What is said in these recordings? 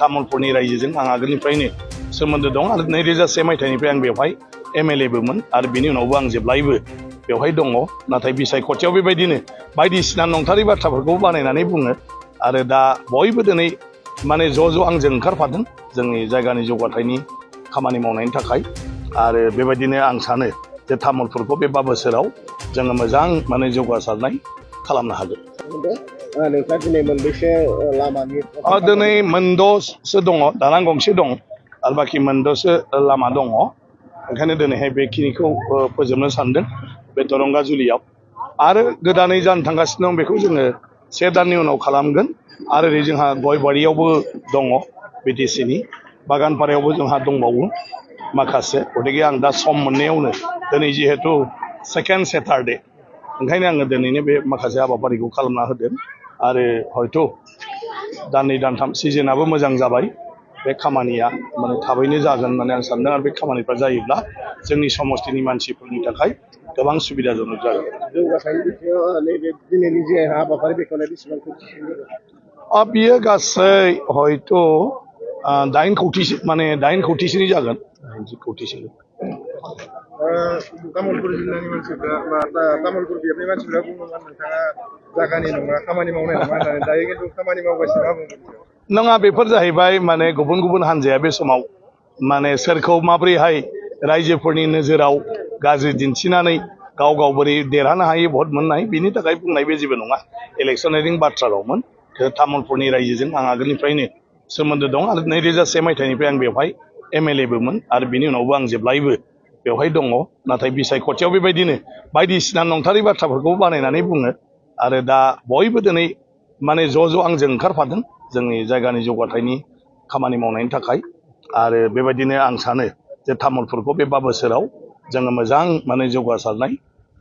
तामुलपुरनि रायजोजों आं आगोलनिफ्रायनो सोमोन्दो दं आरो 2001 मायथाइनिफ्राय आं बेवहाय MLAबोमोन आरो बिनि उनावबो आं जेब्लायबो बेवहाय दङ नाथाय बिसायख'थियाव बेबायदिनो बायदिसिना नंथारै बाथ्राफोरखौ बानायनानै बुङो आरो दा बयबो दिनै माने ज' आंजों ओंखारफादों जोंनि जायगानि जौगाथायनि खामानि मावनायनि थाखाय आरो बेबायदिनो आं सानो जे तामुलपुरखौ बे 5 बोसोराव जोङो मोजां माने जौगासारनाय खालामनो हागोन। नोंथाङा दिनै मोनबेसे लामानि दिनै मोनद'सो दङ दालां गंसे दं आरो बाखि मोनद'सो लामा दङ ओंखायनो दिनैहाय बेखिनिखौ फोजोबनो सानदों बे दरंगाजुलियाव आरो गोदानै जानो थांगासिनो दं बेखौ जोङो 1 दाननि उनाव खालामगोन आरो ओरै जोंहा गयबारियावबो दङ BTCनि बागानपारायावबो जोंहा दंबावो माखासे गतिके आं दा सम मोननायावनो दिनै जिहेतु 2nd सेटारडे ओंखायनो आङो दिनैनो बे माखासे हाबाफारिखौ खालामना होदों आरो हयथ' दाननै दानथाम सिजोनाबो मोजां जाबाय बे खामानिया माने थाबैनो जागोन होननानै आं सानदों आरो बे खामानिफ्रा जायोब्ला जोंनि समस्तिनि मानसिफोरनि थाखाय गोबां सुबिदाजनक जागोन। जौगाथायनि बिथिङाव नैबे दिनैनि जे हाबाफारि बेखेवनाय बेसेबां बियो गासै हयथ' 8 कौटिसो माने 8 कौटिसोनि जागोन 9 कौटिसो। तामुलपुर जिल्लानि मानसिफ्रा बा तामुलपुर बियाबनि मानसिफ्रा बुङोमोन नोंथाङा जागानि नङा खामानि मावनाय नङा होननानै दायो खिन्थु खामानि मावगासिनो मा बुंगोन? नङा बेफोर जाहैबाय माने गुबुन हानजाया बे समाव माने सोरखौ माब्रैहाय रायजोफोरनि नोजोराव गाज्रि दिन्थिनानै गाव बोरै देरहानो हायो भट मोननो हायो बिनि थाखाय बुंनाय बे जेबो नङा इलेक्शनारिं बाथ्राल'मोन। तामुलपुरनि रायजोजों आं आगोलनिफ्रायनो सोमोन्दो दं आरो 2001 मायथाइनिफ्राय आं बेवहाय MLAबोमोन आरो बिनि उनावबो आं जेब्लायबो बेवहाय दङ नाथाय बिसायख'थियाव बेबायदिनो बायदिसिना नंथारै बाथ्राफोरखौ बानायनानै बुङो आरो दा बयबो दिनै माने ज' आंजों ओंखारफादों जोंनि जायगानि जौगाथायनि खामानि मावनायनि थाखाय आरो बेबायदिनो आं सानो जे तामुलपुरखौ बे 5 बोसोराव जोङो मोजां माने जौगासारनाय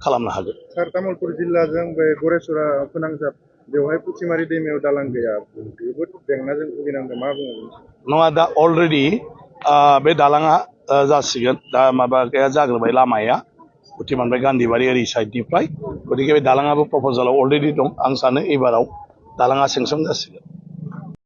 खालामनो हागोन। सार तामुलपुर जिल्लाजों बे गरेसरा फोनांजाब बेवहाय पुथिमारि दैमायाव दालां गैया जोबोद जेंनाजों भुगिनांदों मा बुङो? नङा दा अलरेडि बे दालाङा जासिगोन दा माबाया जाग्रोबाय लामाया पुथिमारिनिफ्राय गान्धीबारि ओरै साइडनिफ्राय गतिके बे दालाङाबो प्रप'जालाव अलरेडि दं आं सानो एबाराव दालाङा सेंसन जासिगोन।